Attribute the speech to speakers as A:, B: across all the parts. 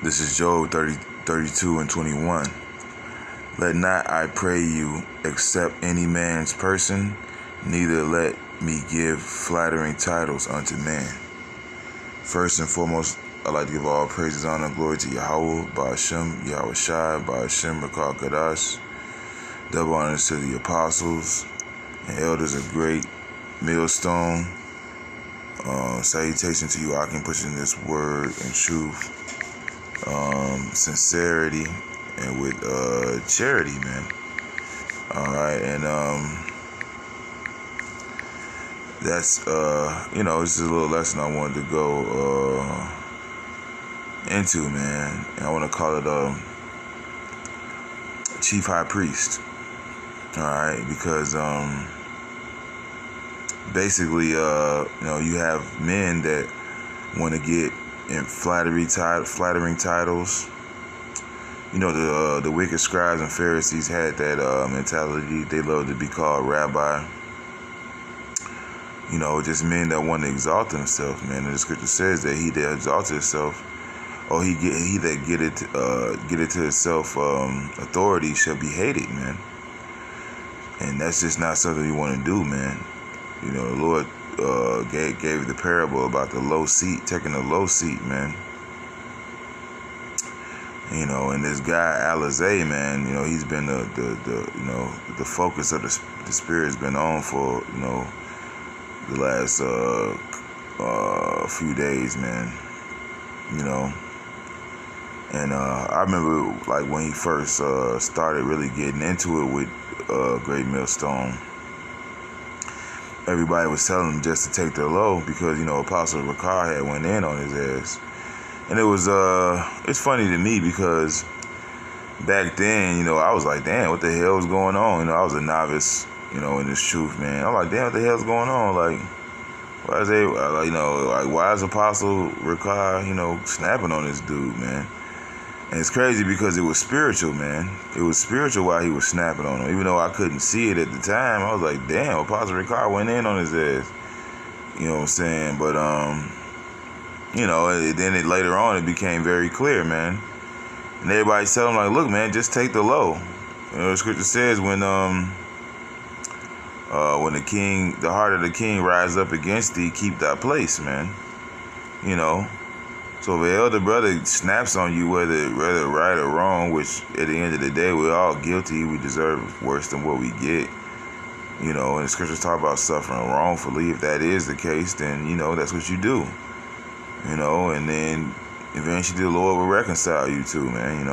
A: This is Job 32 and 21. Let not, I pray you, accept any man's person, neither let me give flattering titles unto man. First and foremost, I'd like to give all praises, honor, and glory to Yahweh, Ba'ashem, Yahweh Shai, Ba'ashem, Rakal Kadash. Double honors to the apostles and elders of great millstone. Salutation to you, I can push in this word and truth, sincerity, and with charity, man. All right, and that's this is a little lesson I wanted to go into, man. And I want to call it Chief High Priest. All right, because basically, you have men that want to get in flattering titles. The wicked scribes and Pharisees had that mentality. They love to be called rabbi. Just men that want to exalt themselves, man. And the scripture says that he that exalts himself, or he that get it to himself authority shall be hated, man. And that's just not something you want to do, man. The Lord gave the parable about the low seat, taking the low seat, man. And this guy Alizé, man, he's been the focus of the spirit's been on for the last few days, man. And I remember like when he first started really getting into it with Great Millstone. Everybody was telling him just to take their low because Apostle Ricard had went in on his ass. And it was it's funny to me because back then, I was like, damn, what the hell was going on? I was a novice, in this truth, man. I'm like, damn, what the hell's going on? Like, why is Apostle Ricard, snapping on this dude, man? And it's crazy because it was spiritual, man. It was spiritual while he was snapping on him. Even though I couldn't see it at the time, I was like, damn, Apostle Ricard went in on his ass. You know what I'm saying? But then later on it became very clear, man. And everybody tell him like, look, man, just take the low. The scripture says when the heart of the king rise up against thee, keep thy place, man. So if an elder brother snaps on you, whether right or wrong, which at the end of the day we're all guilty, we deserve worse than what we get. And the scriptures talk about suffering wrongfully. If that is the case, then that's what you do. And then eventually the Lord will reconcile you too, man,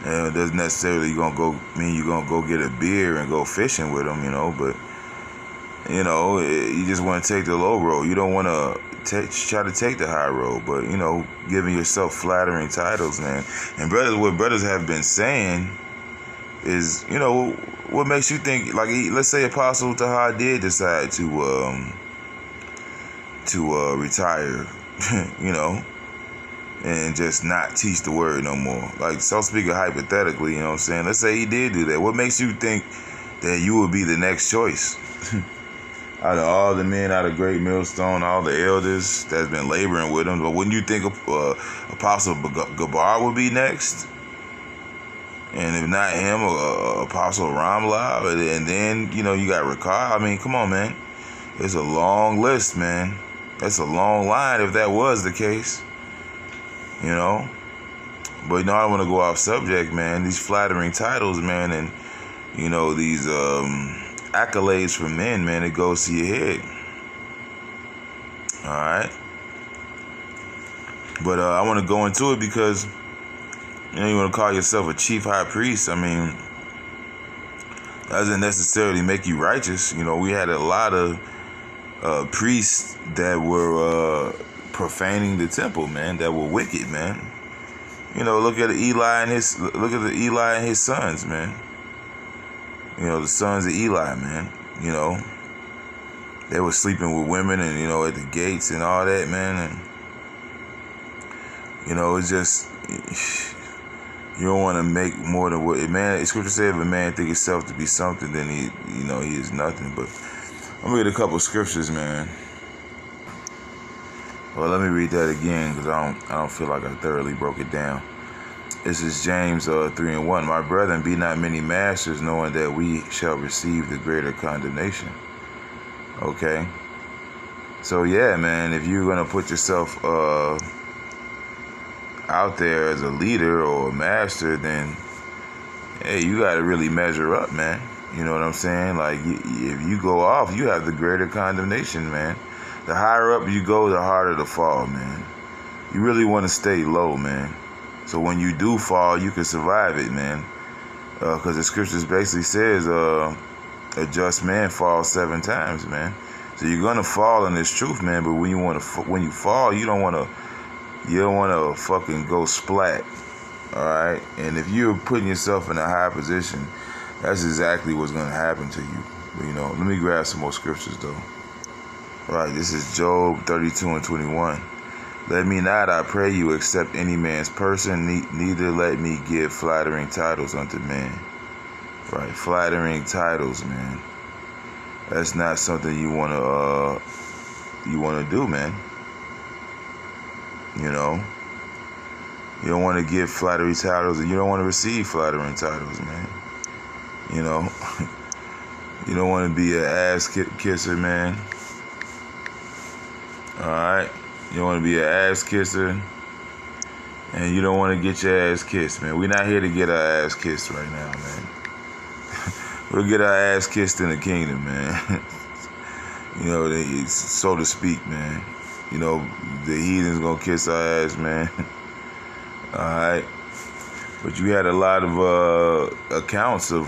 A: And it doesn't necessarily mean you're gonna go get a beer and go fishing with them, but you just want to take the low road. You don't want to try to take the high road, but giving yourself flattering titles, man. And what brothers have been saying is, what makes you think, like, let's say Apostle Taha did decide to retire, and just not teach the word no more. Like, so speaking hypothetically, let's say he did do that. What makes you think that you would be the next choice? Out of all the men out of Great Millstone, all the elders that's been laboring with him, but wouldn't you think Apostle Gabar would be next? And if not him, Apostle Ramla, and then, you got Ricard. I mean, come on, man. It's a long list, man. That's a long line if that was the case. But, I don't want to go off subject, man. These flattering titles, man, and, these accolades from men, man, it goes to your head. All right. But I want to go into it because, you want to call yourself a chief high priest. I mean, that doesn't necessarily make you righteous. We had a lot of priests that were profaning the temple, man, that were wicked, man. Look at Eli and his sons, man. The sons of Eli, man. They were sleeping with women and at the gates and all that, man. And it's just, you don't want to make more than what, man. Scripture said if a man think himself to be something, then he is nothing. But I'm gonna read a couple scriptures, man. Well, let me read that again because I don't feel like I thoroughly broke it down. This is James 3:1. My brethren, be not many masters, knowing that we shall receive the greater condemnation. Okay. So yeah, man, if you're gonna put yourself out there as a leader or a master, then hey, you got to really measure up, man. You know what I'm saying? Like, if you go off, you have the greater condemnation, man. The higher up you go, the harder the fall, man. You really want to stay low, man. So when you do fall, you can survive it, man. Because the scriptures basically says a just man falls 7 times, man. So you're gonna fall in this truth, man. But when you fall, you don't want to fucking go splat. All right, and if you're putting yourself in a high position, that's exactly what's going to happen to you. But, you know, let me grab some more scriptures, though. All right, this is Job 32:21. Let me not, I pray you, accept any man's person, neither let me give flattering titles unto man. Right, flattering titles, man. That's not something you want to do, man. You know. You don't want to give flattery titles, and you don't want to receive flattering titles, man. You know, you don't want to be an ass kisser, man. All right, you don't want to be an ass kisser, and you don't want to get your ass kissed, man. We're not here to get our ass kissed right now, man. We'll get our ass kissed in the kingdom, man. You know, so to speak, man. You know, the heathen's gonna kiss our ass, man. Alright, but you had a lot of accounts of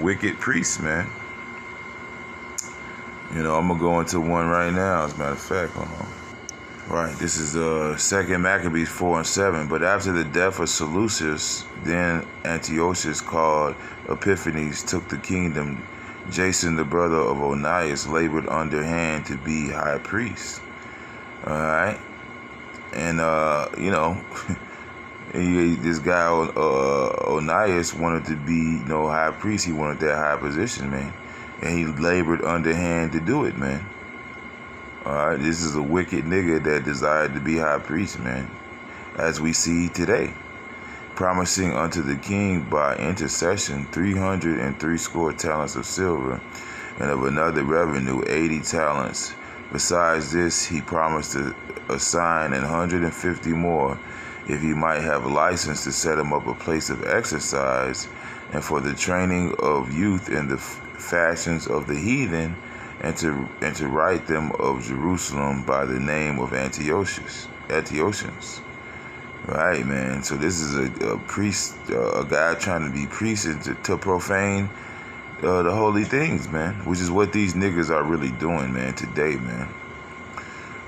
A: wicked priests, man. You know, I'm gonna go into one right now. As a matter of fact, hold on. Right, this is 2 Maccabees 4:7. But after the death of Seleucus, then Antiochus, called Epiphanes, took the kingdom. Jason, the brother of Onias, labored underhand to be high priest. All right, and you know. This guy Onias wanted to be, high priest. He wanted that high position, man, and he labored underhand to do it, man. All right, this is a wicked nigga that desired to be high priest, man, as we see today, promising unto the king by intercession 360 talents of silver, and of another revenue 80 talents. Besides this, he promised to assign 150 more, if he might have license to set him up a place of exercise, and for the training of youth in the fashions of the heathen, and to write them of Jerusalem by the name of Antiochus. Right, man. So this is a priest, a guy trying to be priest and to profane the holy things, man, which is what these niggas are really doing, man, today, man.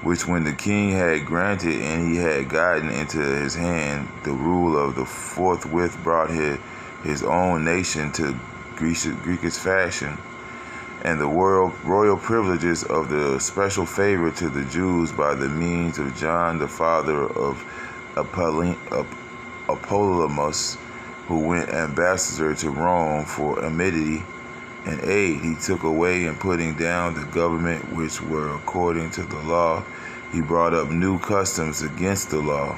A: Which when the king had granted and he had gotten into his hand the rule of the forthwith brought his own nation to Greekish fashion, and the royal privileges of the special favor to the Jews by the means of John, the father of Apollonius, who went ambassador to Rome for amity and aid. He took away and putting down the government which were according to the law. He brought up new customs against the law.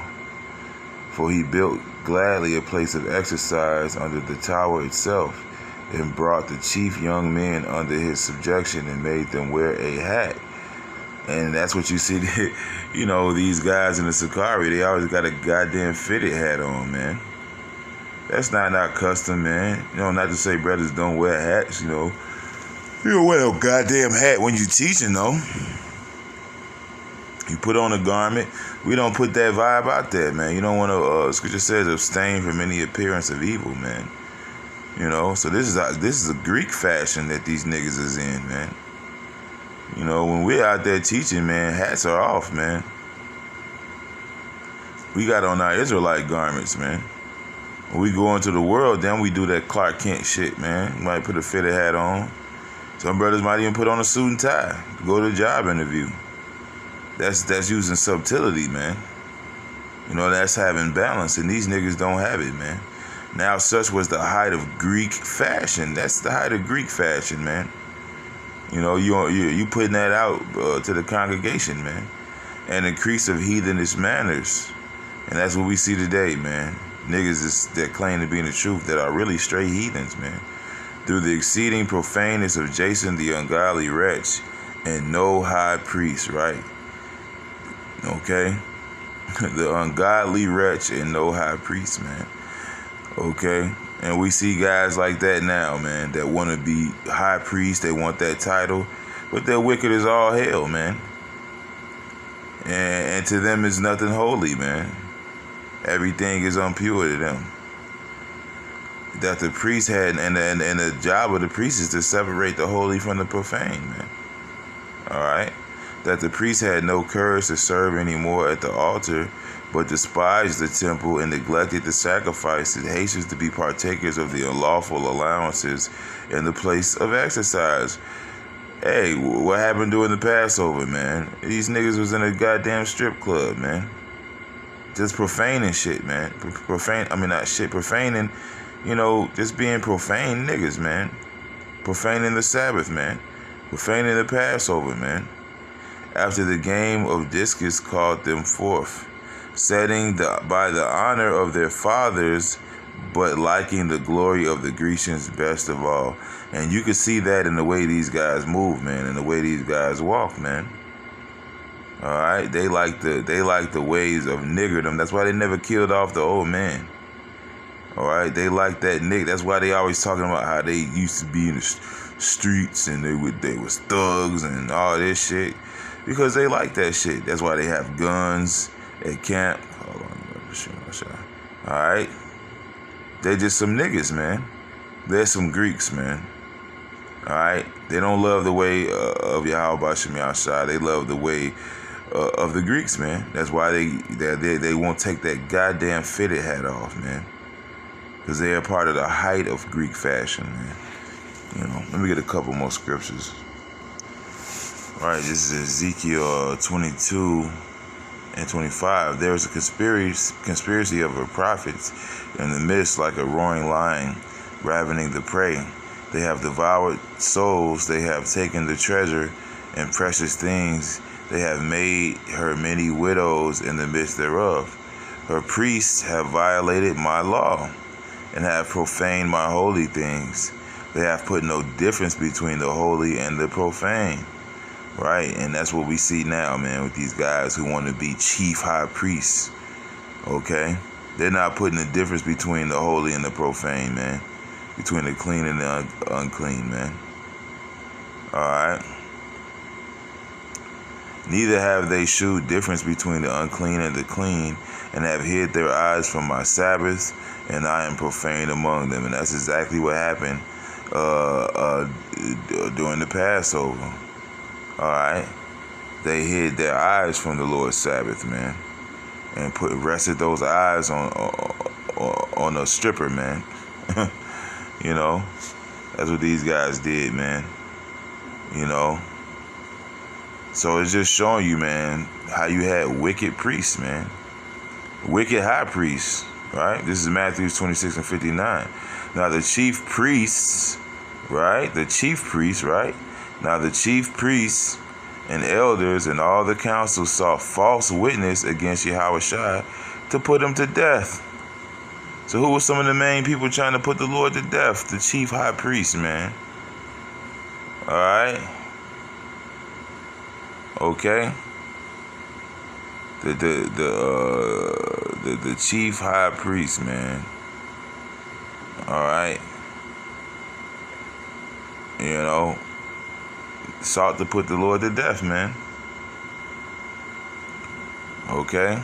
A: For he built gladly a place of exercise under the tower itself, and brought the chief young men under his subjection, and made them wear a hat. And that's what you see, these guys in the Sakari, they always got a goddamn fitted hat on, man. That's not our custom, man. Not to say brothers don't wear hats, You don't wear a goddamn hat when you teaching, though. You put on a garment. We don't put that vibe out there, man. You don't want to, scripture says, abstain from any appearance of evil, man. So this is a Greek fashion that these niggas is in, man. When we're out there teaching, man, hats are off, man. We got on our Israelite garments, man. When we go into the world, then we do that Clark Kent shit, man. We might put a fitted hat on. Some brothers might even put on a suit and tie to go to a job interview. That's using subtlety, man. That's having balance, and these niggas don't have it, man. Now, such was the height of Greek fashion. That's the height of Greek fashion, man. You putting that out to the congregation, man. and increase of heathenish manners. And that's what we see today, man. Niggas that claim to be in the truth that are really straight heathens, man. Through the exceeding profaneness of Jason the ungodly wretch and no high priest, right? Okay? The ungodly wretch and no high priest, man. Okay? And we see guys like that now, man, that want to be high priest. They want that title, but they're wicked as all hell, man. And to them is nothing holy, man. Everything is impure to them. That the priest had, and the job of the priest is to separate the holy from the profane, man. All right? That the priest had no courage to serve anymore at the altar, but despised the temple and neglected the sacrifices, hastens to be partakers of the unlawful allowances in the place of exercise. Hey, what happened during the Passover, man? These niggas was in a goddamn strip club, man. Just profaning shit, man. Profaning, just being profane niggas, man. Profaning the Sabbath, man. Profaning the Passover, man. After the game of discus called them forth, setting by the honor of their fathers, but liking the glory of the Grecians best of all. And you can see that in the way these guys move, man, and the way these guys walk, man. All right, they like the ways of niggerdom. That's why they never killed off the old man. All right, they like that nigga. That's why they always talking about how they used to be in the streets and they was thugs and all this shit, because they like that shit. That's why they have guns at camp. Hold on, all right, they just some niggas, man. They're some Greeks, man. All right, they don't love the way of Yahweh Bashem Yahshua. They love the way of the Greeks, man. That's why they won't take that goddamn fitted hat off, man, because they are part of the height of Greek fashion, man. Let me get a couple more scriptures. All right, this is Ezekiel 22 and 25. There is a conspiracy of her prophets in the midst, like a roaring lion, ravening the prey. They have devoured souls. They have taken the treasure and precious things. They have made her many widows in the midst thereof. Her priests have violated my law and have profaned my holy things. They have put no difference between the holy and the profane. Right? And that's what we see now, man, with these guys who want to be chief high priests. Okay? They're not putting a difference between the holy and the profane, man. Between the clean and the unclean, man. Alright? Neither have they shewed difference between the unclean and the clean, and have hid their eyes from my Sabbath, and I am profane among them. And that's exactly what happened during the Passover. Alright? They hid their eyes from the Lord's Sabbath, man, and rested those eyes on a stripper, man. That's what these guys did, man. So it's just showing you, man, how you had wicked priests, man. Wicked high priests, right? This is Matthew 26 and 59. Now the chief priests, right? Now the chief priests and elders and all the council saw false witness against Yahushua to put him to death. So who were some of the main people trying to put the Lord to death? The chief high priest, man. All right. Okay. The chief high priest, man. All right. Sought to put the Lord to death, man. Okay.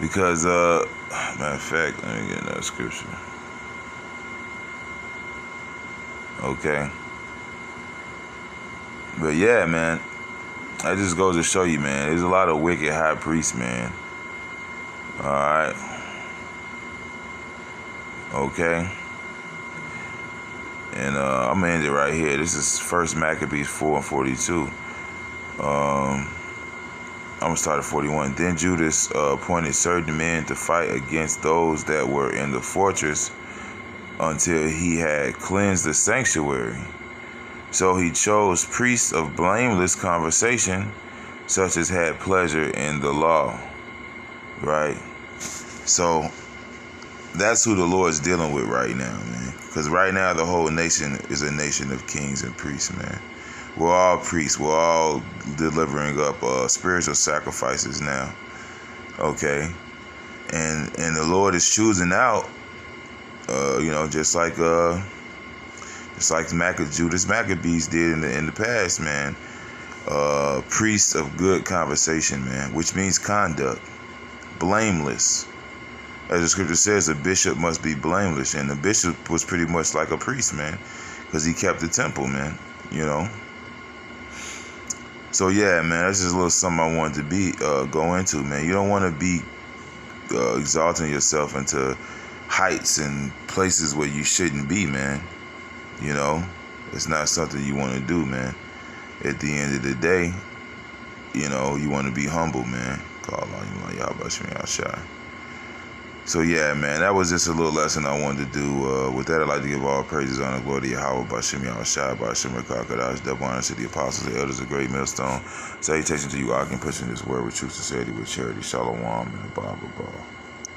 A: Because, matter of fact, let me get another scripture. Okay. But yeah, man, that just goes to show you, man, there's a lot of wicked high priests, man. Alright. Okay. And I'm going to end it right here. This is 1 Maccabees 4 and 42. I'm going to start at 41. Then Judas appointed certain men to fight against those that were in the fortress until he had cleansed the sanctuary. So he chose priests of blameless conversation, such as had pleasure in the law. Right? So that's who the Lord's dealing with right now, man. Because right now the whole nation is a nation of kings and priests, man. We're all priests. We're all delivering up spiritual sacrifices now. Okay? And the Lord is choosing out, just like Judas Maccabees did in the past, man. Priests of good conversation, man, which means conduct, blameless. As the scripture says, a bishop must be blameless, and the bishop was pretty much like a priest, man, because he kept the temple, man. So yeah, man, that's just a little something I wanted to go into, man. You don't want to be exalting yourself into heights and places where you shouldn't be, man. It's not something you want to do, man. At the end of the day, you want to be humble, man. Call on Yahweh. So yeah, man, that was just a little lesson I wanted to do. With that, I'd like to give all praises, honor, glory to Yahweh, Bashem Yahushai, Bashem Rekakadash, double honor to the apostles, the elders, the great millstone. Salutations to you, I can push in this word with truth, sincerity, with charity, shalom, and the Bible.